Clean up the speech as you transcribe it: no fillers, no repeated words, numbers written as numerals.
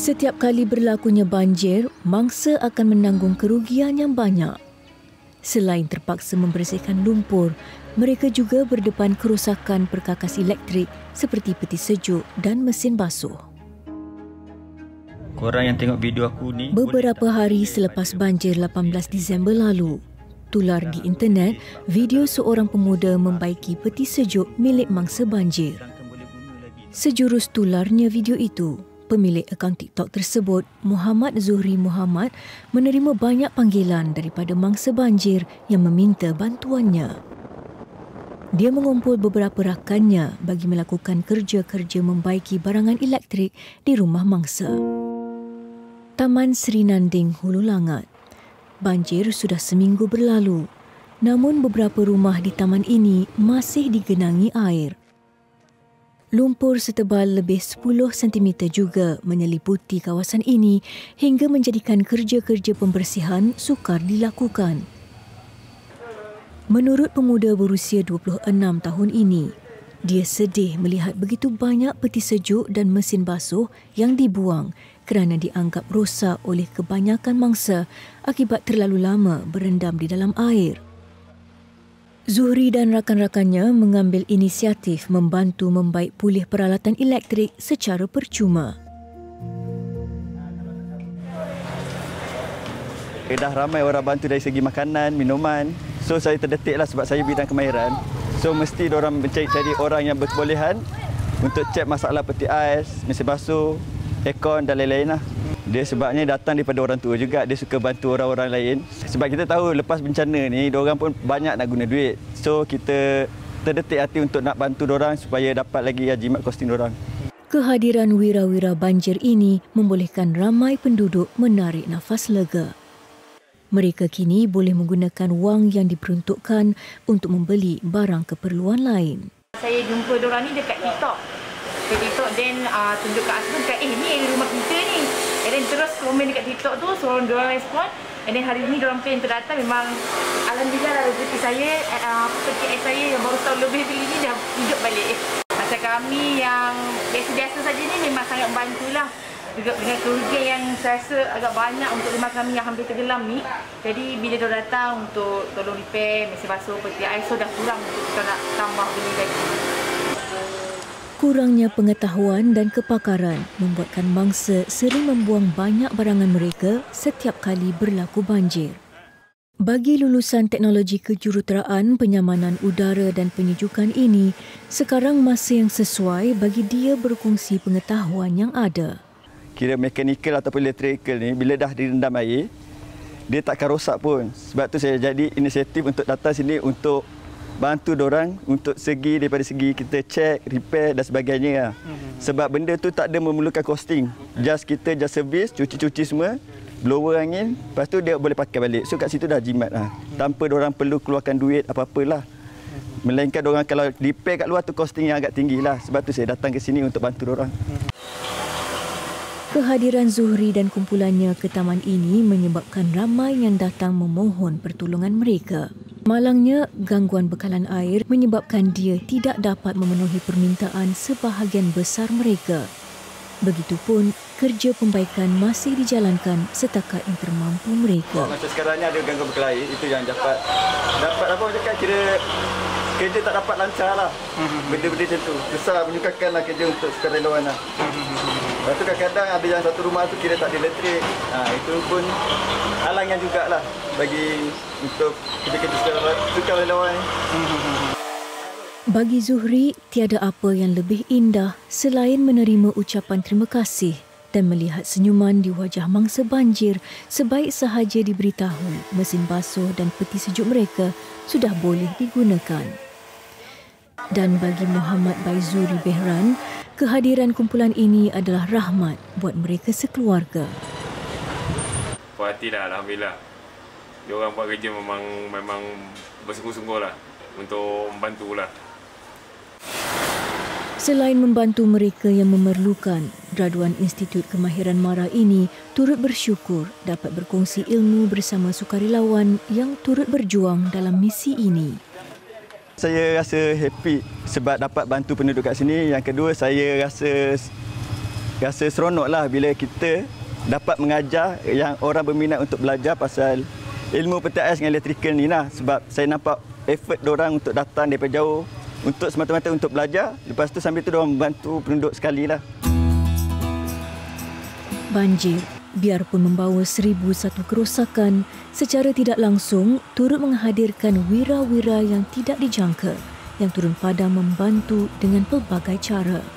Setiap kali berlakunya banjir, mangsa akan menanggung kerugian yang banyak. Selain terpaksa membersihkan lumpur, mereka juga berdepan kerosakan perkakas elektrik seperti peti sejuk dan mesin basuh. Korang yang tengok video aku ni, beberapa hari selepas banjir 18 Disember lalu, tular di internet video seorang pemuda membaiki peti sejuk milik mangsa banjir. Sejurus tularnya video itu, pemilik akaun TikTok tersebut, Muhammad Zuhri Muhammad, menerima banyak panggilan daripada mangsa banjir yang meminta bantuannya. Dia mengumpul beberapa rakannya bagi melakukan kerja-kerja membaiki barangan elektrik di rumah mangsa. Taman Sri Nanding, Hulu Langat. Banjir sudah seminggu berlalu, namun beberapa rumah di taman ini masih digenangi air. Lumpur setebal lebih 10 cm juga menyeliputi kawasan ini hingga menjadikan kerja-kerja pembersihan sukar dilakukan. Menurut pemuda berusia 26 tahun ini, dia sedih melihat begitu banyak peti sejuk dan mesin basuh yang dibuang kerana dianggap rosak oleh kebanyakan mangsa akibat terlalu lama berendam di dalam air. Zuhri dan rakan-rakannya mengambil inisiatif membantu membaik pulih peralatan elektrik secara percuma. Dah ramai orang bantu dari segi makanan, minuman. So saya terdetiklah sebab saya bidang kemahiran. So mesti diorang mencari orang yang berkebolehan untuk cek masalah peti ais, mesin basuh, aircon dan lain-lain lah. Dia sebabnya datang daripada orang tua juga. Dia suka bantu orang-orang lain. Sebab kita tahu lepas bencana ni, diorang pun banyak nak guna duit. So kita terdetik hati untuk nak bantu diorang supaya dapat lagi jimat kosting diorang. Kehadiran wira-wira banjir ini membolehkan ramai penduduk menarik nafas lega. Mereka kini boleh menggunakan wang yang diperuntukkan untuk membeli barang keperluan lain. Saya jumpa diorang ni dekat TikTok. Dan tunjuk kat aku dekat ni rumah kita ni. And then terus komen dekat TikTok tu, diorang respon. And then hari ni diorang plan untuk datang. Memang alhamdulillah lah rezeki saya, peti ais saya yang baru tahun lebih beli ni dah hidup balik. Macam kami yang biasa-biasa saja ni memang sangat membantulah. Juga dengan kerugian yang saya rasa agak banyak untuk rumah kami yang hampir tenggelam ni. Jadi bila diorang datang untuk tolong repair, mesin basuh, peti ais, so dah kurang untuk kita nak tambah beli lagi. Kurangnya pengetahuan dan kepakaran membuatkan mangsa sering membuang banyak barangan mereka setiap kali berlaku banjir. Bagi lulusan teknologi kejuruteraan penyamanan udara dan penyejukan ini, sekarang masa yang sesuai bagi dia berkongsi pengetahuan yang ada. Kira mekanikal ataupun elektrikal ni, bila dah direndam air, dia takkan rosak pun. Sebab tu saya jadi inisiatif untuk datang sini untuk bantu diorang untuk daripada segi kita cek, repair dan sebagainya. Sebab benda tu tak ada memerlukan costing. Kita servis, cuci-cuci semua, blower angin, lepas tu dia boleh pakai balik. So kat situ dah jimat lah. Tanpa diorang perlu keluarkan duit apa-apalah. Melainkan diorang kalau repair kat luar tu costing yang agak tinggi lah. Sebab tu saya datang ke sini untuk bantu diorang. Kehadiran Zuhri dan kumpulannya ke taman ini menyebabkan ramai yang datang memohon pertolongan mereka. Malangnya, gangguan bekalan air menyebabkan dia tidak dapat memenuhi permintaan sebahagian besar mereka. Begitupun, kerja pembaikan masih dijalankan setakat yang termampu mereka. Macam sekarang ni ada gangguan bekalan air, itu yang dapat apa cakap, kira kerja tak dapat lancar lah. Benda-benda macam tu. Besar menyukakanlah kerja untuk sukarelawan lah. Lepas tu kadang-kadang ada yang satu rumah tu kira tak ada elektrik. Itu pun halangan jugalah bagi untuk kerja-kerja sukarelawan. Bagi Zuhri, tiada apa yang lebih indah selain menerima ucapan terima kasih dan melihat senyuman di wajah mangsa banjir sebaik sahaja diberitahu mesin basuh dan peti sejuk mereka sudah boleh digunakan. Dan bagi Muhammad Baizuri Behran, kehadiran kumpulan ini adalah rahmat buat mereka sekeluarga. Puas hati lah, alhamdulillah. Diorang buat kerja memang bersungguh-sungguh lah untuk membantu lah. Selain membantu mereka yang memerlukan, graduan Institut Kemahiran MARA ini turut bersyukur dapat berkongsi ilmu bersama sukarelawan yang turut berjuang dalam misi ini. Saya rasa happy sebab dapat bantu penduduk kat sini. Yang kedua, saya rasa rasa seronok lah bila kita dapat mengajar yang orang berminat untuk belajar pasal ilmu peti ais dengan elektrikal ni lah. Sebab saya nampak effort diorang untuk datang daripada jauh untuk semata-mata untuk belajar. Lepas tu sambil tu diorang membantu penduduk sekali lah. Banjir, biarpun membawa 1001 kerosakan, secara tidak langsung turut menghadirkan wira-wira yang tidak dijangka yang turun padam membantu dengan pelbagai cara.